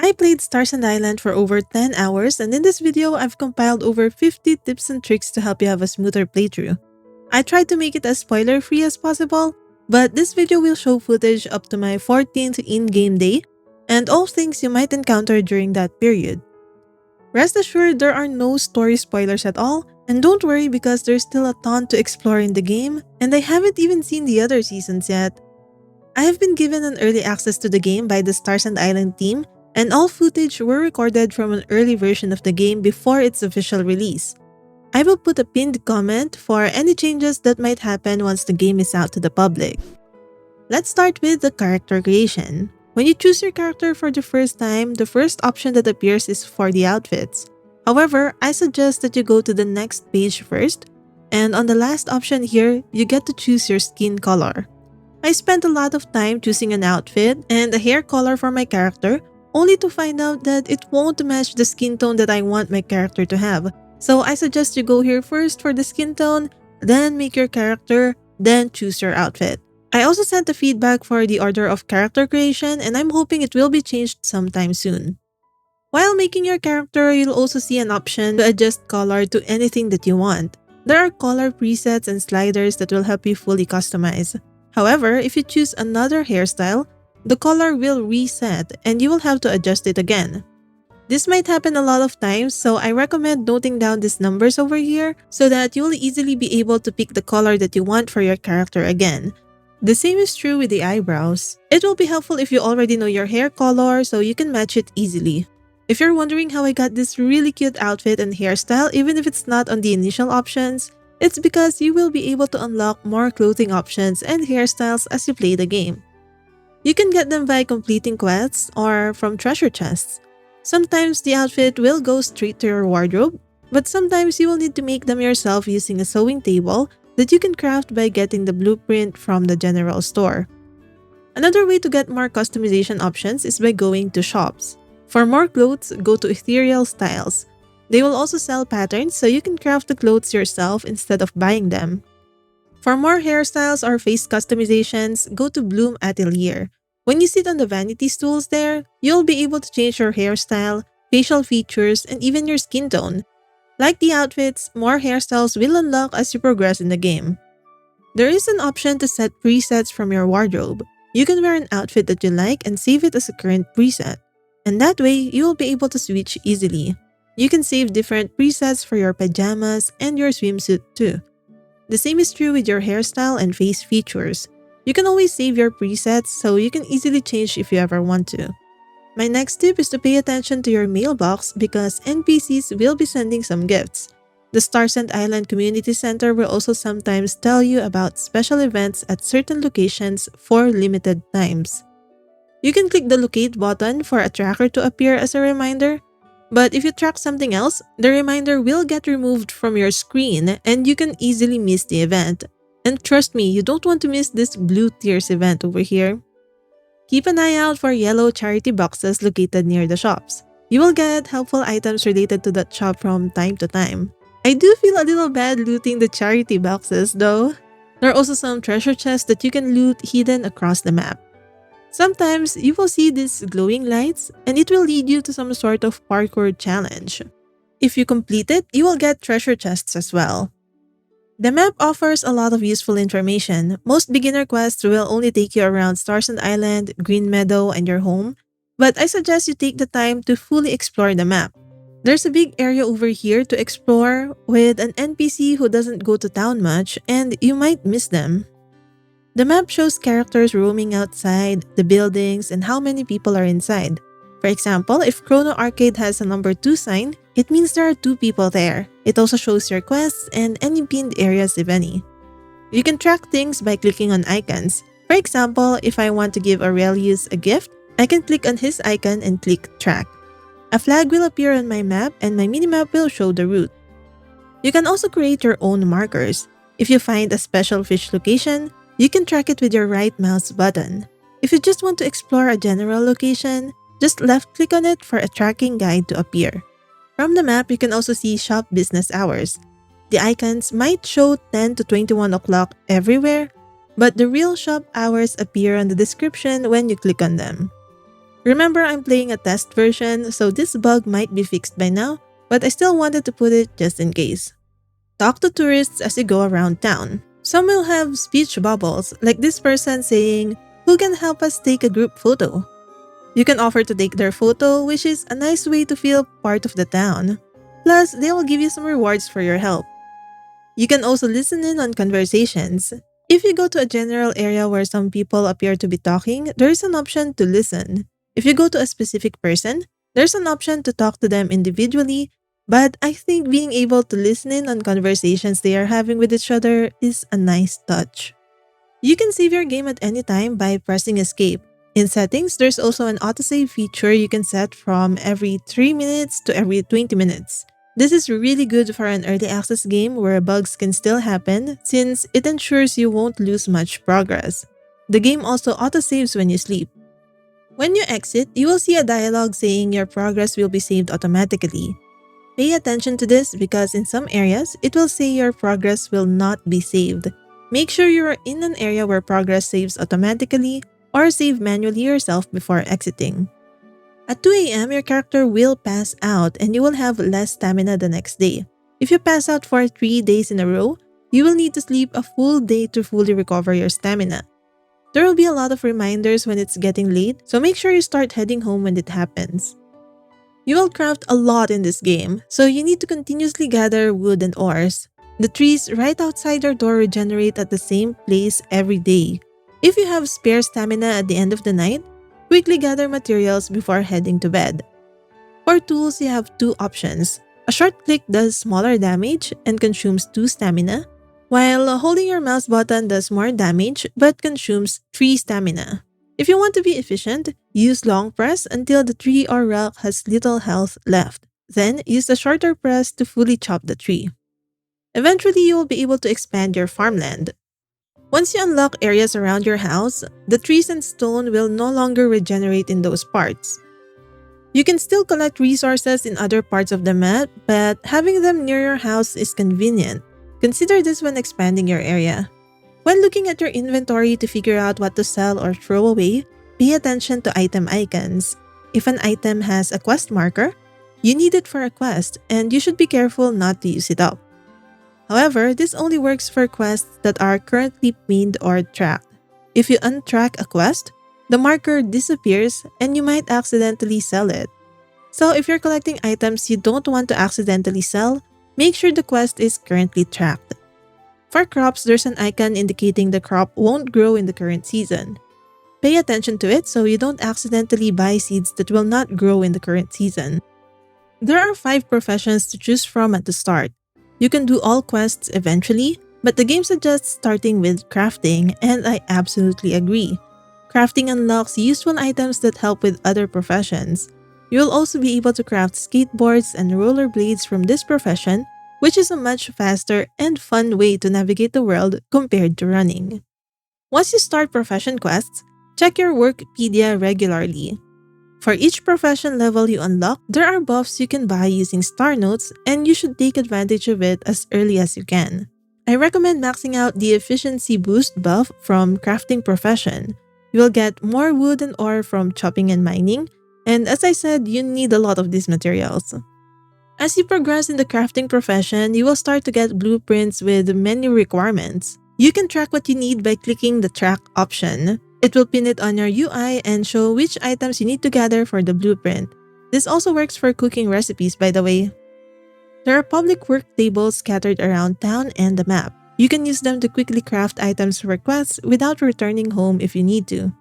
I played Starsand Island for over 10 hours, and in this video, I've compiled over 50 tips and tricks to help you have a smoother playthrough. I tried to make it as spoiler-free as possible, but this video will show footage up to my 14th in-game day and all things you might encounter during that period. Rest assured, there are no story spoilers at all, and don't worry because there's still a ton to explore in the game, and I haven't even seen the other seasons yet. I have been given an early access to the game by the Starsand Island team, and all footage were recorded from an early version of the game before its official release. I will put a pinned comment for any changes that might happen once the game is out to the public. Let's start with the character creation. When you choose your character for the first time, the first option that appears is for the outfits. However, I suggest that you go to the next page first, and on the last option here, you get to choose your skin color. I spent a lot of time choosing an outfit and a hair color for my character, only to find out that it won't match the skin tone that I want my character to have. So I suggest you go here first for the skin tone, then make your character, then choose your outfit. I also sent a feedback for the order of character creation, and I'm hoping it will be changed sometime soon. While making your character, you'll also see an option to adjust color to anything that you want. There are color presets and sliders that will help you fully customize. However, if you choose another hairstyle, the color will reset and you will have to adjust it again. This might happen a lot of times, so I recommend noting down these numbers over here so that you will easily be able to pick the color that you want for your character again. The same is true with the eyebrows. It will be helpful if you already know your hair color so you can match it easily. If you're wondering how I got this really cute outfit and hairstyle even if it's not on the initial options, it's because you will be able to unlock more clothing options and hairstyles as you play the game. You can get them by completing quests or from treasure chests. Sometimes the outfit will go straight to your wardrobe, but sometimes you will need to make them yourself using a sewing table that you can craft by getting the blueprint from the general store. Another way to get more customization options is by going to shops. For more clothes, go to Ethereal Styles. They will also sell patterns so you can craft the clothes yourself instead of buying them. For more hairstyles or face customizations, go to Bloom Atelier. When you sit on the vanity stools there, you'll be able to change your hairstyle, facial features, and even your skin tone. Like the outfits, more hairstyles will unlock as you progress in the game. There is an option to set presets from your wardrobe. You can wear an outfit that you like and save it as a current preset. And that way, you will be able to switch easily. You can save different presets for your pajamas and your swimsuit too. The same is true with your hairstyle and face features. You can always save your presets so you can easily change if you ever want to. My next tip is to pay attention to your mailbox because NPCs will be sending some gifts. The Starsand Island Community Center will also sometimes tell you about special events at certain locations for limited times. You can click the locate button for a tracker to appear as a reminder. But if you track something else, the reminder will get removed from your screen and you can easily miss the event. And trust me, you don't want to miss this Blue Tears event over here. Keep an eye out for yellow charity boxes located near the shops. You will get helpful items related to that shop from time to time. I do feel a little bad looting the charity boxes though. There are also some treasure chests that you can loot hidden across the map. Sometimes you will see these glowing lights and it will lead you to some sort of parkour challenge. If you complete it, you will get treasure chests as well. The map offers a lot of useful information. Most beginner quests will only take you around Starsand Island, Green Meadow, and your home, but I suggest you take the time to fully explore the map. There's a big area over here to explore with an NPC who doesn't go to town much and you might miss them. The map shows characters roaming outside, the buildings, and how many people are inside. For example, if Chrono Arcade has a number 2 sign, it means there are 2 people there. It also shows your quests and any pinned areas if any. You can track things by clicking on icons. For example, if I want to give Aurelius a gift, I can click on his icon and click track. A flag will appear on my map and my minimap will show the route. You can also create your own markers. If you find a special fish location, you can track it with your right mouse button. If you just want to explore a general location, just left-click on it for a tracking guide to appear. From the map, you can also see shop business hours. The icons might show 10 to 21 o'clock everywhere, but the real shop hours appear on the description when you click on them. Remember, I'm playing a test version, so this bug might be fixed by now, but I still wanted to put it just in case. Talk to tourists as you go around town. Some will have speech bubbles, like this person saying, "Who can help us take a group photo?" You can offer to take their photo, which is a nice way to feel part of the town. Plus, they will give you some rewards for your help. You can also listen in on conversations. If you go to a general area where some people appear to be talking, there is an option to listen. If you go to a specific person, there's an option to talk to them individually, but I think being able to listen in on conversations they are having with each other is a nice touch. You can save your game at any time by pressing escape. In settings, there's also an autosave feature you can set from every 3 minutes to every 20 minutes. This is really good for an early access game where bugs can still happen since it ensures you won't lose much progress. The game also autosaves when you sleep. When you exit, you will see a dialogue saying your progress will be saved automatically. Pay attention to this because in some areas, it will say your progress will not be saved. Make sure you are in an area where progress saves automatically or save manually yourself before exiting. At 2 a.m., your character will pass out and you will have less stamina the next day. If you pass out for 3 days in a row, you will need to sleep a full day to fully recover your stamina. There will be a lot of reminders when it's getting late, so make sure you start heading home when it happens. You will craft a lot in this game, so you need to continuously gather wood and ores. The trees right outside your door regenerate at the same place every day. If you have spare stamina at the end of the night, quickly gather materials before heading to bed. For tools, you have two options. A short click does smaller damage and consumes 2 stamina, while holding your mouse button does more damage but consumes 3 stamina. If you want to be efficient, use long press until the tree or rock has little health left. Then use the shorter press to fully chop the tree. Eventually, you will be able to expand your farmland. Once you unlock areas around your house, the trees and stone will no longer regenerate in those parts. You can still collect resources in other parts of the map, but having them near your house is convenient. Consider this when expanding your area. When looking at your inventory to figure out what to sell or throw away, pay attention to item icons. If an item has a quest marker, you need it for a quest and you should be careful not to use it up. However, this only works for quests that are currently pinned or tracked. If you untrack a quest, the marker disappears and you might accidentally sell it. So if you're collecting items you don't want to accidentally sell, make sure the quest is currently tracked. For crops, there's an icon indicating the crop won't grow in the current season. Pay attention to it so you don't accidentally buy seeds that will not grow in the current season. There are 5 professions to choose from at the start. You can do all quests eventually, but the game suggests starting with crafting, and I absolutely agree. Crafting unlocks useful items that help with other professions. You will also be able to craft skateboards and rollerblades from this profession, which is a much faster and fun way to navigate the world compared to running. Once you start profession quests, check your Workpedia regularly. For each profession level you unlock, there are buffs you can buy using star notes and you should take advantage of it as early as you can. I recommend maxing out the efficiency boost buff from crafting profession. You will get more wood and ore from chopping and mining, and as I said, you need a lot of these materials. As you progress in the crafting profession, you will start to get blueprints with many requirements. You can track what you need by clicking the track option. It will pin it on your UI and show which items you need to gather for the blueprint. This also works for cooking recipes, by the way. There are public work tables scattered around town and the map. You can use them to quickly craft items for quests without returning home if you need to.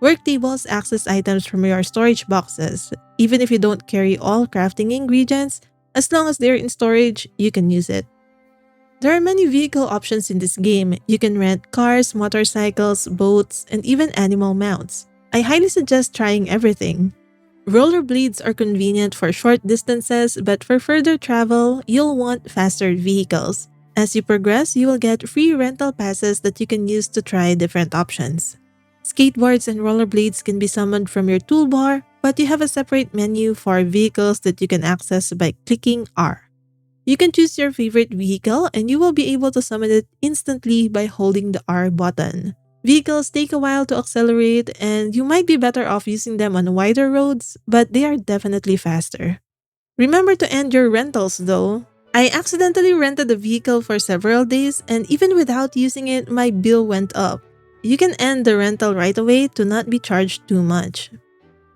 Work tables access items from your storage boxes. Even if you don't carry all crafting ingredients, as long as they're in storage, you can use it. There are many vehicle options in this game. You can rent cars, motorcycles, boats, and even animal mounts. I highly suggest trying everything. Rollerblades are convenient for short distances, but for further travel, you'll want faster vehicles. As you progress, you will get free rental passes that you can use to try different options. Skateboards and rollerblades can be summoned from your toolbar, but you have a separate menu for vehicles that you can access by clicking R. You can choose your favorite vehicle and you will be able to summon it instantly by holding the R button. Vehicles take a while to accelerate, and you might be better off using them on wider roads, but they are definitely faster. Remember to end your rentals though. I accidentally rented a vehicle for several days, and even without using it, my bill went up. You can end the rental right away to not be charged too much.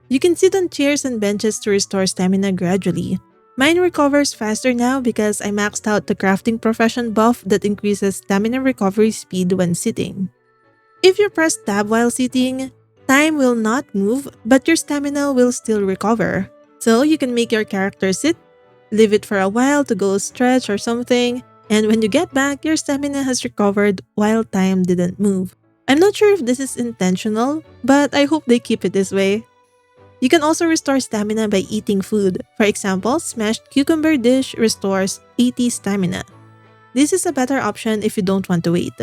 You can sit on chairs and benches to restore stamina gradually. Mine recovers faster now because I maxed out the crafting profession buff that increases stamina recovery speed when sitting. If you press tab while sitting, time will not move, but your stamina will still recover. So you can make your character sit, leave it for a while to go stretch or something, and when you get back, your stamina has recovered while time didn't move. I'm not sure if this is intentional, but I hope they keep it this way. You can also restore stamina by eating food. For example, smashed cucumber dish restores 80 stamina. This is a better option if you don't want to wait.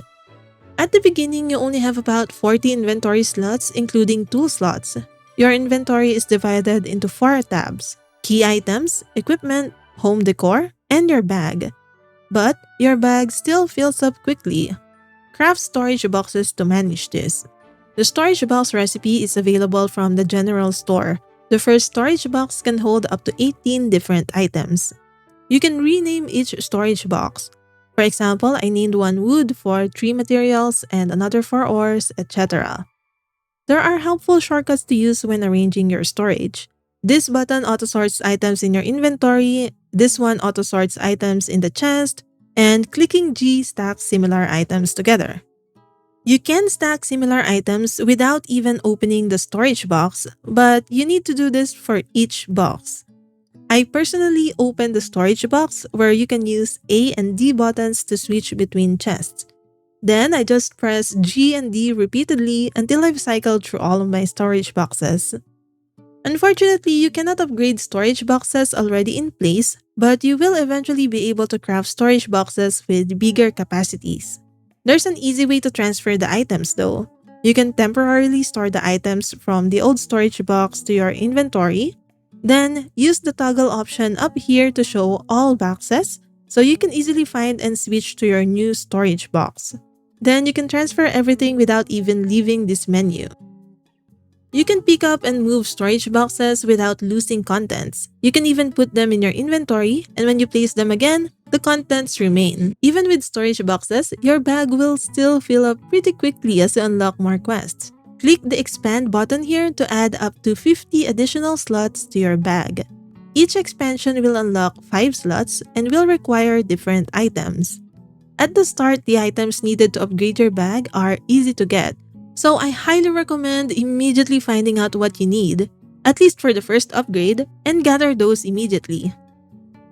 At the beginning, you only have about 40 inventory slots, including tool slots. Your inventory is divided into 4 tabs: key items, equipment, home decor, and your bag. But your bag still fills up quickly. Craft storage boxes to manage this. The storage box recipe is available from the general store. The first storage box can hold up to 18 different items. You can rename each storage box. For example, I named one wood for 3 materials and another for ores, etc. There are helpful shortcuts to use when arranging your storage. This button auto-sorts items in your inventory, this one auto-sorts items in the chest, and clicking G stacks similar items together. You can stack similar items without even opening the storage box, but you need to do this for each box. I personally open the storage box where you can use A and D buttons to switch between chests. Then I just press G and D repeatedly until I've cycled through all of my storage boxes. Unfortunately, you cannot upgrade storage boxes already in place, but you will eventually be able to craft storage boxes with bigger capacities. There's an easy way to transfer the items though. You can temporarily store the items from the old storage box to your inventory, then use the toggle option up here to show all boxes so you can easily find and switch to your new storage box. Then you can transfer everything without even leaving this menu. You can pick up and move storage boxes without losing contents. You can even put them in your inventory, and when you place them again, the contents remain. Even with storage boxes, your bag will still fill up pretty quickly as you unlock more quests. Click the expand button here to add up to 50 additional slots to your bag. Each expansion will unlock 5 slots and will require different items. At the start, the items needed to upgrade your bag are easy to get, so I highly recommend immediately finding out what you need, at least for the first upgrade, and gather those immediately.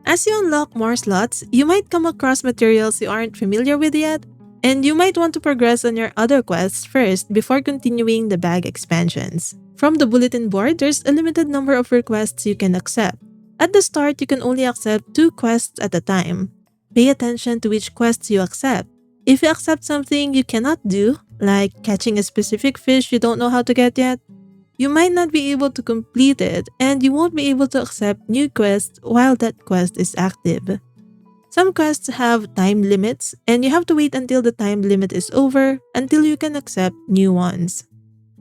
As you unlock more slots, you might come across materials you aren't familiar with yet, and you might want to progress on your other quests first before continuing the bag expansions. From the bulletin board, there's a limited number of requests you can accept. At the start, you can only accept 2 quests at a time. Pay attention to which quests you accept. If you accept something you cannot do, like catching a specific fish you don't know how to get yet, you might not be able to complete it and you won't be able to accept new quests while that quest is active. Some quests have time limits and you have to wait until the time limit is over until you can accept new ones.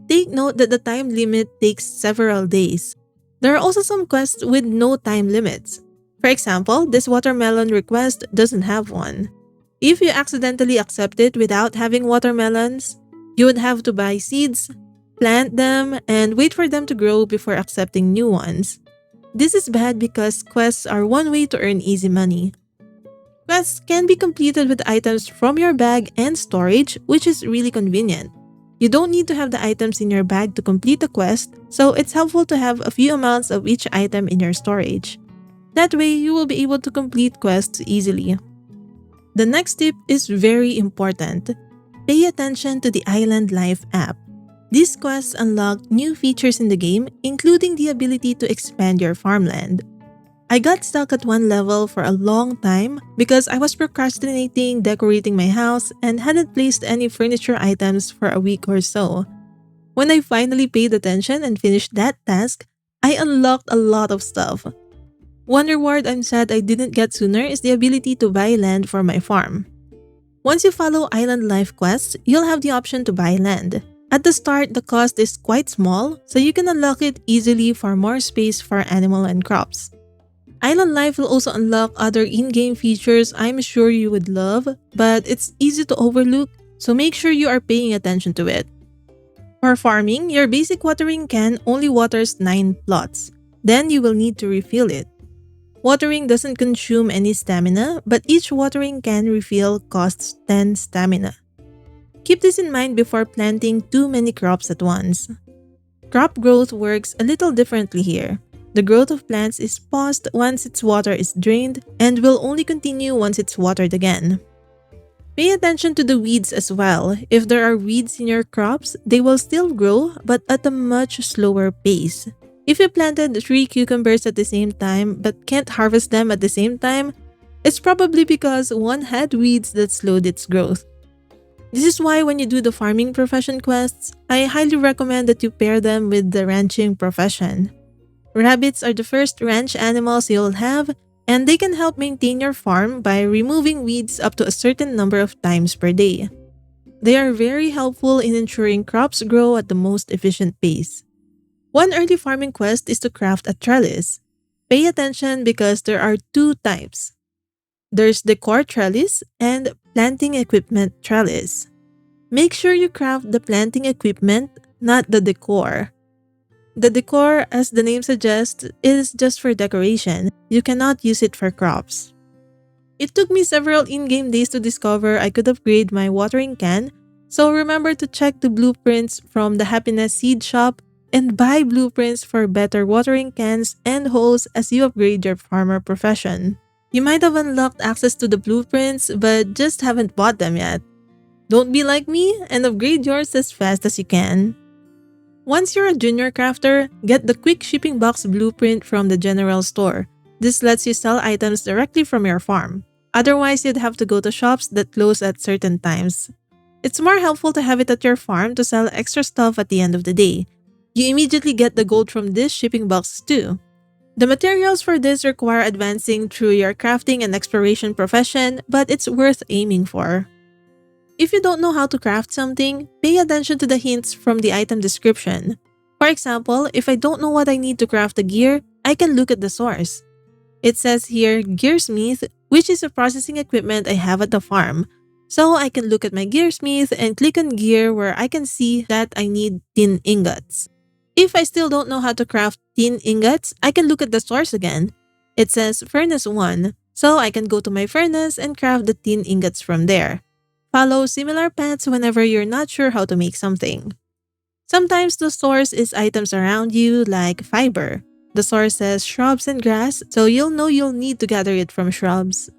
Take note that the time limit takes several days. There are also some quests with no time limits. For example, this watermelon request doesn't have one. If you accidentally accept it without having watermelons, you would have to buy seeds, plant them, and wait for them to grow before accepting new ones. This is bad because quests are one way to earn easy money. Quests can be completed with items from your bag and storage, which is really convenient. You don't need to have the items in your bag to complete the quest, so it's helpful to have a few amounts of each item in your storage. That way, you will be able to complete quests easily. The next tip is very important. Pay attention to the Island Life app. These quests unlock new features in the game, including the ability to expand your farmland. I got stuck at one level for a long time because I was procrastinating decorating my house and hadn't placed any furniture items for a week or so. When I finally paid attention and finished that task, I unlocked a lot of stuff. One reward I'm sad I didn't get sooner is the ability to buy land for my farm. Once you follow Island Life quests, you'll have the option to buy land. At the start, the cost is quite small, so you can unlock it easily for more space for animal and crops. Island Life will also unlock other in-game features I'm sure you would love, but it's easy to overlook, so make sure you are paying attention to it. For farming, your basic watering can only waters 9 plots. Then you will need to refill it. Watering doesn't consume any stamina, but each watering can refill costs 10 stamina. Keep this in mind before planting too many crops at once. Crop growth works a little differently here. The growth of plants is paused once its water is drained and will only continue once it's watered again. Pay attention to the weeds as well. If there are weeds in your crops, they will still grow but at a much slower pace. If you planted 3 cucumbers at the same time but can't harvest them at the same time, it's probably because one had weeds that slowed its growth. This is why when you do the farming profession quests, I highly recommend that you pair them with the ranching profession. Rabbits are the first ranch animals you'll have, and they can help maintain your farm by removing weeds up to a certain number of times per day. They are very helpful in ensuring crops grow at the most efficient pace. One early farming quest is to craft a trellis. Pay attention because there are 2 types. There's decor trellis and planting equipment trellis. Make sure you craft the planting equipment, not the decor. The decor, as the name suggests, is just for decoration. You cannot use it for crops. It took me several in-game days to discover I could upgrade my watering can, so remember to check the blueprints from the Happiness Seed Shop and buy blueprints for better watering cans and hose as you upgrade your farmer profession. You might have unlocked access to the blueprints but just haven't bought them yet. Don't be like me and upgrade yours as fast as you can. Once you're a junior crafter, get the quick shipping box blueprint from the general store. This lets you sell items directly from your farm. Otherwise, you'd have to go to shops that close at certain times. It's more helpful to have it at your farm to sell extra stuff at the end of the day. You immediately get the gold from this shipping box too. The materials for this require advancing through your crafting and exploration profession, but it's worth aiming for. If you don't know how to craft something, pay attention to the hints from the item description. For example, if I don't know what I need to craft a gear, I can look at the source. It says here Gearsmith, which is a processing equipment I have at the farm. So I can look at my Gearsmith and click on gear where I can see that I need tin ingots. If I still don't know how to craft tin ingots, I can look at the source again. It says Furnace 1, so I can go to my furnace and craft the tin ingots from there. Follow similar paths whenever you're not sure how to make something. Sometimes the source is items around you like fiber. The source says shrubs and grass, so you'll know you'll need to gather it from shrubs.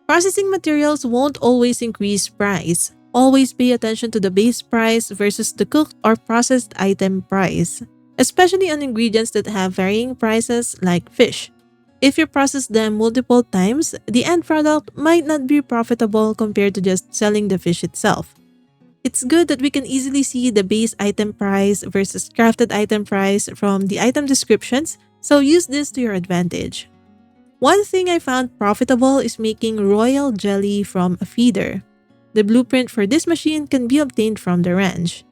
Processing materials won't always increase price. Always pay attention to the base price versus the cooked or processed item price, especially on ingredients that have varying prices like fish. If you process them multiple times, the end product might not be profitable compared to just selling the fish itself. It's good that we can easily see the base item price versus crafted item price from the item descriptions, so use this to your advantage. One thing I found profitable is making royal jelly from a feeder. The blueprint for this machine can be obtained from the ranch.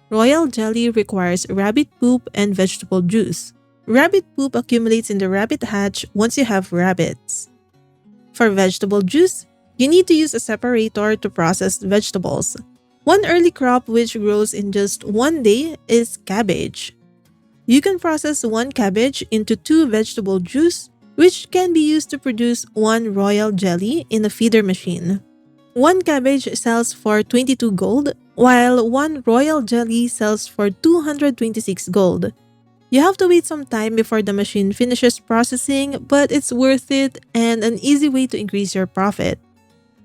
Royal jelly requires rabbit poop and vegetable juice. Rabbit poop accumulates in the rabbit hatch once you have rabbits. For vegetable juice, you need to use a separator to process vegetables. One early crop which grows in just one day is cabbage. You can process one cabbage into 2 vegetable juice, which can be used to produce 1 royal jelly in a feeder machine. 1 cabbage sells for 22 gold, while 1 royal jelly sells for 226 gold. You have to wait some time before the machine finishes processing, but it's worth it and an easy way to increase your profit.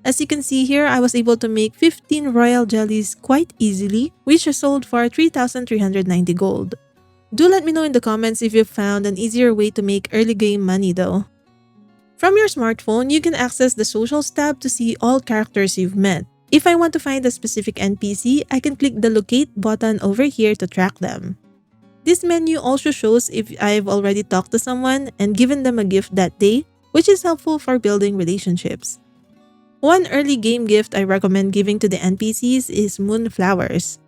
As you can see here, I was able to make 15 royal jellies quite easily, which are sold for 3,390 gold. Do let me know in the comments if you've found an easier way to make early game money though. From your smartphone, you can access the Socials tab to see all characters you've met. If I want to find a specific NPC, I can click the Locate button over here to track them. This menu also shows if I've already talked to someone and given them a gift that day, which is helpful for building relationships. One early game gift I recommend giving to the NPCs is moonflowers.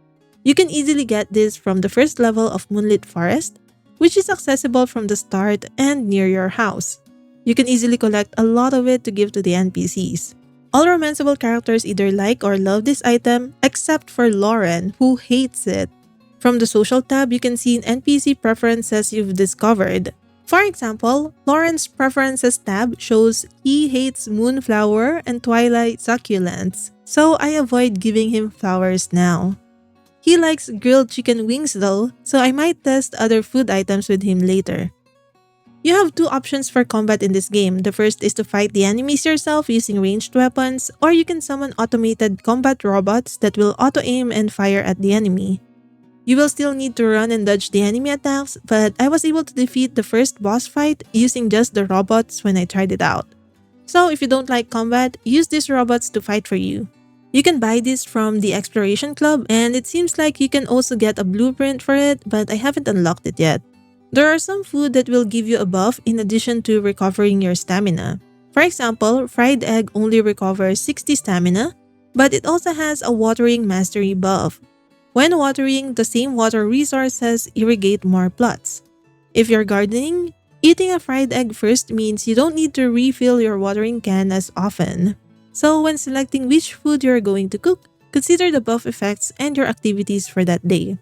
You can easily get this from the first level of Moonlit Forest, which is accessible from the start and near your house. You can easily collect a lot of it to give to the NPCs. All romanceable characters either like or love this item except for Lauren, who hates it. From the social tab, you can see NPC preferences you've discovered. For example, Lauren's preferences tab shows he hates moonflower and twilight succulents, so I avoid giving him flowers now. He likes grilled chicken wings though, so I might test other food items with him later. You have two options for combat in this game. The first is to fight the enemies yourself using ranged weapons, or you can summon automated combat robots that will auto-aim and fire at the enemy. You will still need to run and dodge the enemy attacks, but I was able to defeat the first boss fight using just the robots when I tried it out. So if you don't like combat, use these robots to fight for you. You can buy this from the Exploration Club, and it seems like you can also get a blueprint for it, but I haven't unlocked it yet. There are some food that will give you a buff in addition to recovering your stamina. For example, fried egg only recovers 60 stamina, but it also has a watering mastery buff. When watering, the same water resources irrigate more plots. If you're gardening, eating a fried egg first means you don't need to refill your watering can as often. So when selecting which food you're going to cook, consider the buff effects and your activities for that day.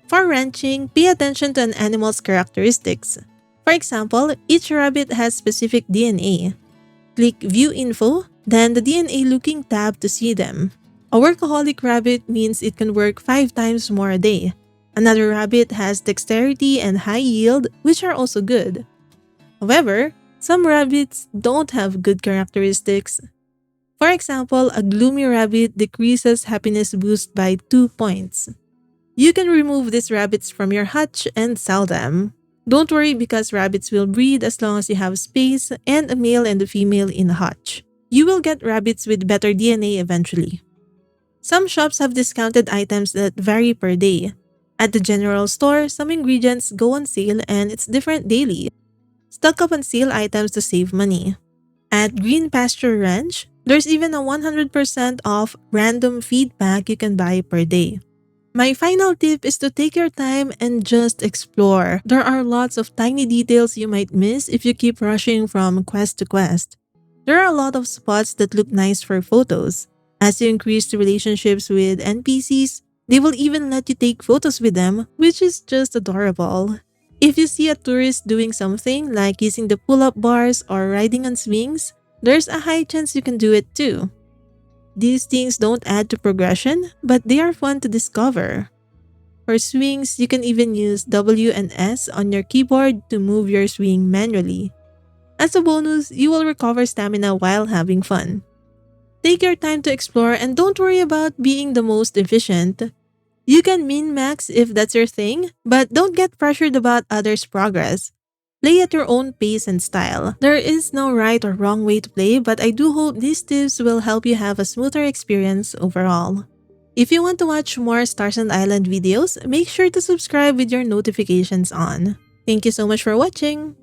For ranching, pay attention to an animal's characteristics. For example, each rabbit has specific DNA. Click View Info, then the DNA looking tab to see them. A workaholic rabbit means it can work 5 times more a day. Another rabbit has dexterity and high yield, which are also good. However, some rabbits don't have good characteristics. For example, a gloomy rabbit decreases happiness boost by 2 points. You can remove these rabbits from your hutch and sell them. Don't worry because rabbits will breed as long as you have space and a male and a female in a hutch. You will get rabbits with better DNA eventually. Some shops have discounted items that vary per day. At the general store, some ingredients go on sale and it's different daily. Stock up on sale items to save money. At Green Pasture Ranch, there's even a 100% off random feed pack you can buy per day. My final tip is to take your time and just explore. There are lots of tiny details you might miss if you keep rushing from quest to quest. There are a lot of spots that look nice for photos. As you increase the relationships with NPCs, they will even let you take photos with them, which is just adorable. If you see a tourist doing something like using the pull-up bars or riding on swings, there's a high chance you can do it too. These things don't add to progression, but they are fun to discover. For swings, you can even use W and S on your keyboard to move your swing manually. As a bonus, you will recover stamina while having fun. Take your time to explore and don't worry about being the most efficient. You can min-max if that's your thing, but don't get pressured about others' progress. Play at your own pace and style. There is no right or wrong way to play, but I do hope these tips will help you have a smoother experience overall. If you want to watch more Starsand Island videos, make sure to subscribe with your notifications on. Thank you so much for watching!